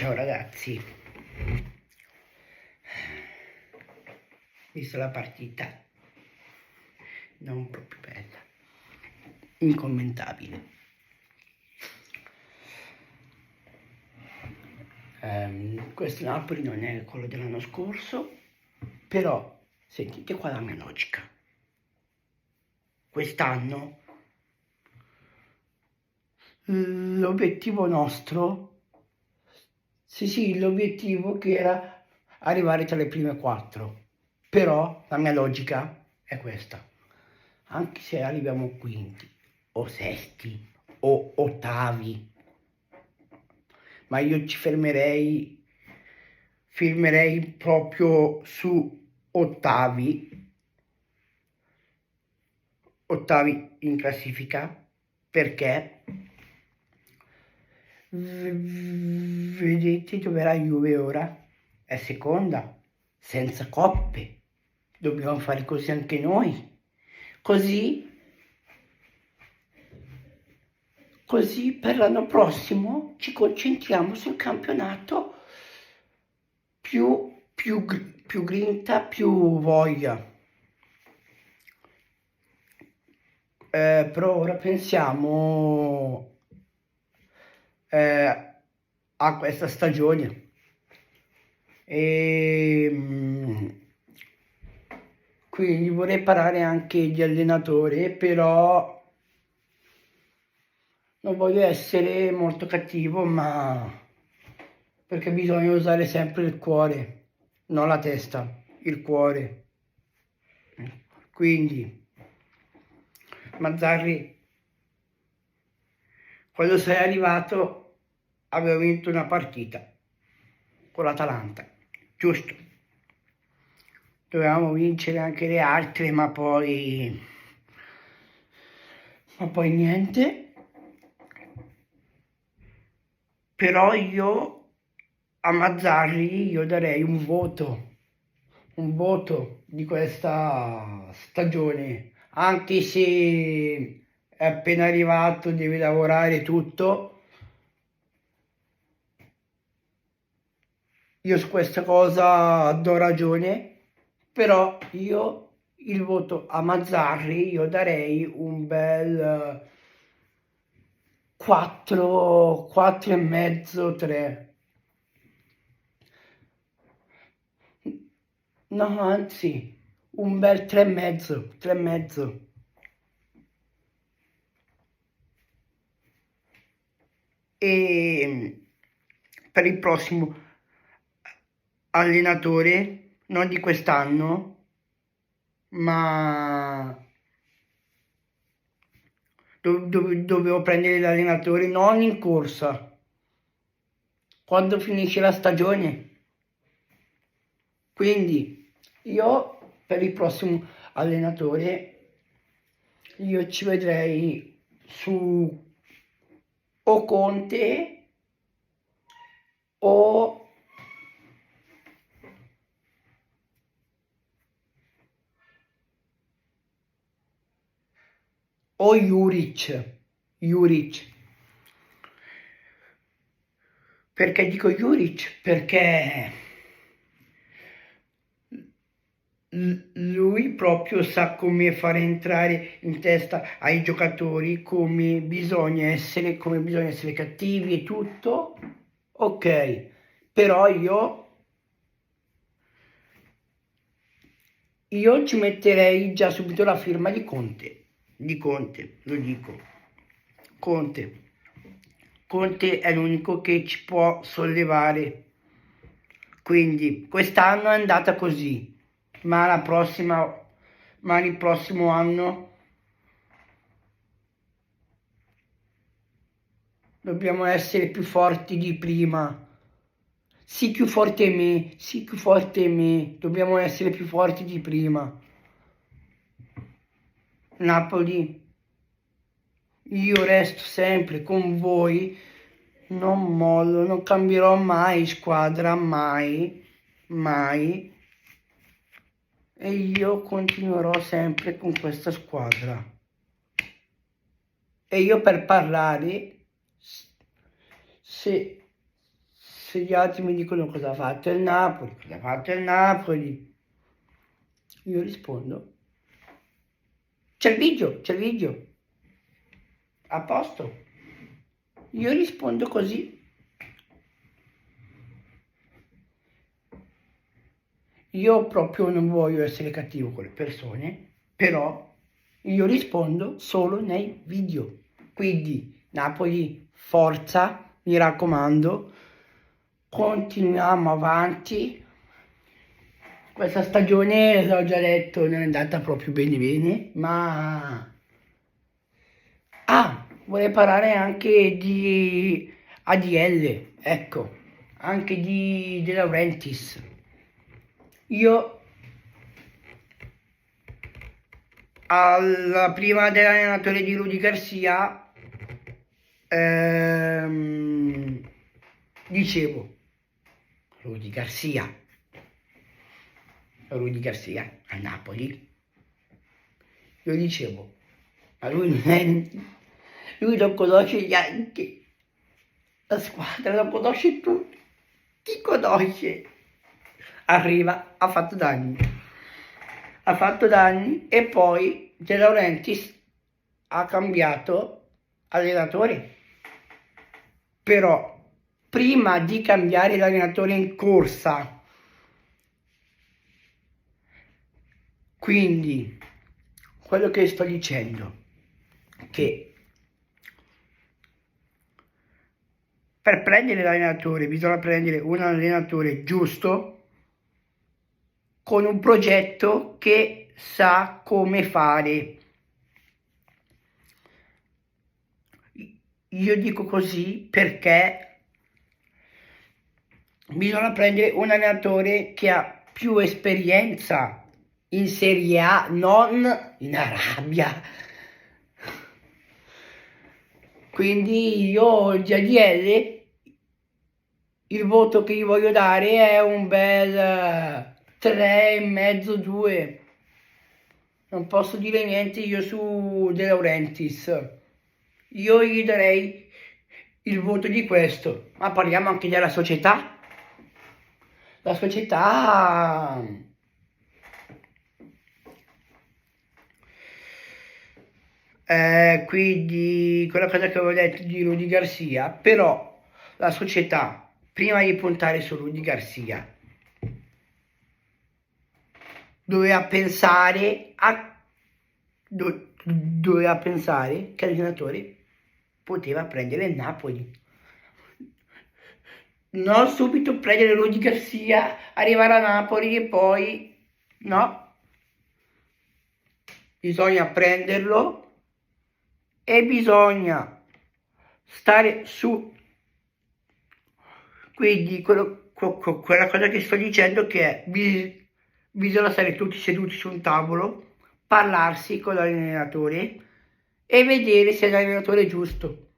Ciao ragazzi, visto la partita, non proprio bella, incommentabile. Questo Napoli non è quello dell'anno scorso, però sentite qua la mia logica. Quest'anno l'obiettivo nostro, sì, l'obiettivo che era arrivare tra le prime 4, però la mia logica è questa: anche se arriviamo quinti o sesti o ottavi, ma io ci fermerei proprio su ottavi in classifica, perché vedete dove la Juve ora? È seconda, senza coppe. Dobbiamo fare così anche noi. Così per l'anno prossimo ci concentriamo sul campionato, più grinta, più voglia. Però ora pensiamo a questa stagione. Quindi vorrei parlare anche di allenatore, però non voglio essere molto cattivo, ma perché bisogna usare sempre il cuore, non la testa, il cuore. Quindi, Mazzarri, quando sei arrivato aveva vinto una partita con l'Atalanta, giusto? Dovevamo vincere anche le altre, ma poi niente. Però io a Mazzarri darei un voto di questa stagione, anche se è appena arrivato, deve lavorare tutto. Io su questa cosa do ragione, però io il voto a Mazzarri darei un bel 4, 4,5, 3. No, anzi, un bel 3,5, 3,5. E per il prossimo allenatore, non di quest'anno, ma dovevo prendere l'allenatore non in corsa, quando finisce la stagione. Quindi io per il prossimo allenatore io ci vedrei su o Conte o Juric. Perché dico Juric? Perché lui proprio sa come fare entrare in testa ai giocatori come bisogna essere cattivi e tutto. Ok, però io ci metterei già subito la firma di Conte, lo dico. Conte è l'unico che ci può sollevare. Quindi quest'anno è andata così, ma il prossimo anno dobbiamo essere più forti di prima. Sì, più forte me, dobbiamo essere più forti di prima. Napoli, io resto sempre con voi, non mollo, non cambierò mai squadra, mai. E io continuerò sempre con questa squadra. E io per parlare, se se gli altri mi dicono cosa ha fatto il Napoli, cosa ha fatto il Napoli, io rispondo, c'è il video, a posto, io rispondo così. Io proprio non voglio essere cattivo con le persone, però io rispondo solo nei video. Quindi Napoli, forza, mi raccomando, continuiamo avanti. Questa stagione, l'ho già detto, non è andata proprio bene bene, ma... Ah, vorrei parlare anche di ADL, ecco, anche di De Laurentiis. Io alla prima dell'allenatore di Rudy Garcia dicevo Rudy Garcia a Napoli, io dicevo, ma lui non conosce neanche la squadra, non conosce tutti, chi conosce? Arriva, ha fatto danni e poi De Laurentiis ha cambiato allenatore. Però prima di cambiare l'allenatore in corsa, quindi quello che sto dicendo, che per prendere l'allenatore bisogna prendere un allenatore giusto, con un progetto che sa come fare. Io dico così perché bisogna prendere un allenatore che ha più esperienza in Serie A, non in Arabia. Quindi io di ADL il voto che gli voglio dare è un bel 3,5, 2. Non posso dire niente io su De Laurentiis. Io gli darei il voto di questo. Ma parliamo anche della società. La società quindi quella cosa che avevo detto di Rudy Garcia, però la società, prima di puntare su Rudy Garcia, doveva pensare che l'allenatore poteva prendere il Napoli. Non subito prendere Rudy Garcia, arrivare a Napoli e poi no. Bisogna prenderlo e bisogna stare su. Quindi quella cosa che sto dicendo che è bisogna stare tutti seduti su un tavolo, parlarsi con l'allenatore e vedere se l'allenatore è giusto.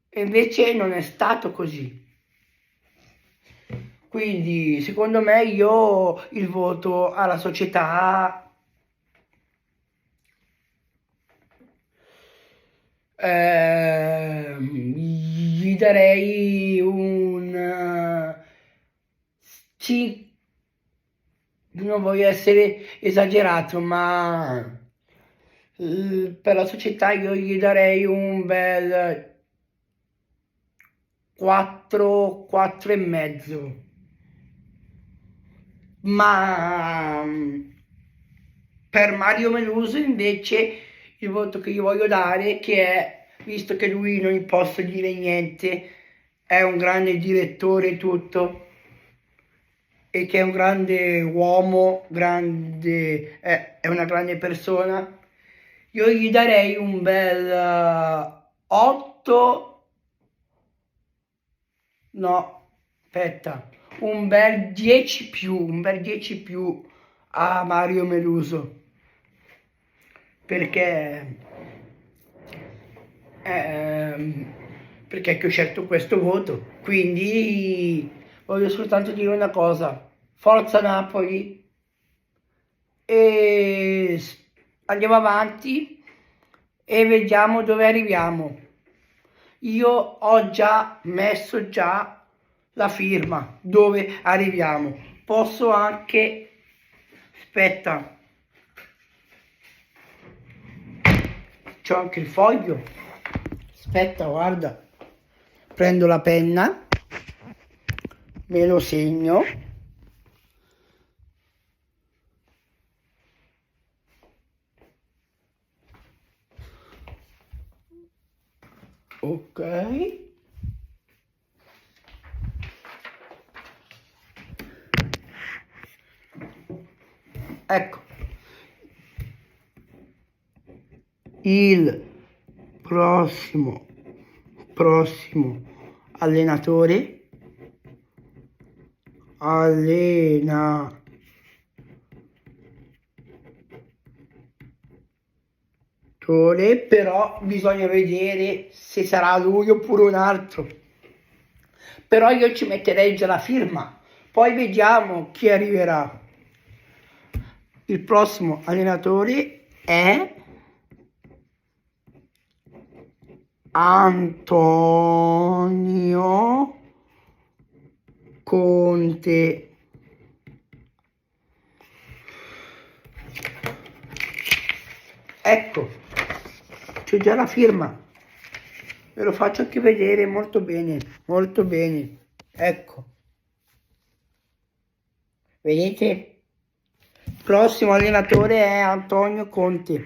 E invece non è stato così. Quindi secondo me io il voto alla società gli darei un non voglio essere esagerato, ma per la società io gli darei un bel 4, 4,5. Ma per Mario Meluso invece il voto che gli voglio dare, che è, visto che lui non gli posso dire niente, è un grande direttore e tutto, e che è un grande uomo, è una grande persona, io gli darei un bel 8, no, aspetta, un bel 10 più a Mario Meluso, perché che ho scelto questo voto. Quindi voglio soltanto dire una cosa: forza Napoli, e andiamo avanti e vediamo dove arriviamo. io ho già messo la firma dove arriviamo. Posso anche, aspetta, c'ho anche il foglio, aspetta, guarda, prendo la penna, me lo segno. Ok. Ecco. Il prossimo allenatore però bisogna vedere se sarà lui oppure un altro. Però io ci metterei già la firma, poi vediamo chi arriverà. Il prossimo allenatore è Antonio Conte. Ecco, c'è già la firma, ve lo faccio anche vedere molto bene, ecco, vedete? Il prossimo allenatore è Antonio Conte,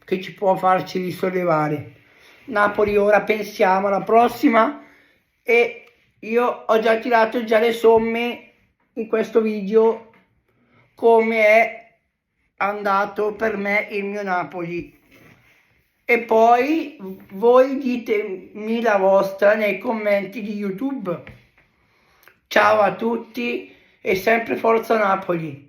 che ci può farci risollevare. Napoli, ora pensiamo alla prossima, e io ho già tirato le somme in questo video come è andato per me il mio Napoli, e poi voi ditemi la vostra nei commenti di YouTube. Ciao a tutti e sempre forza Napoli!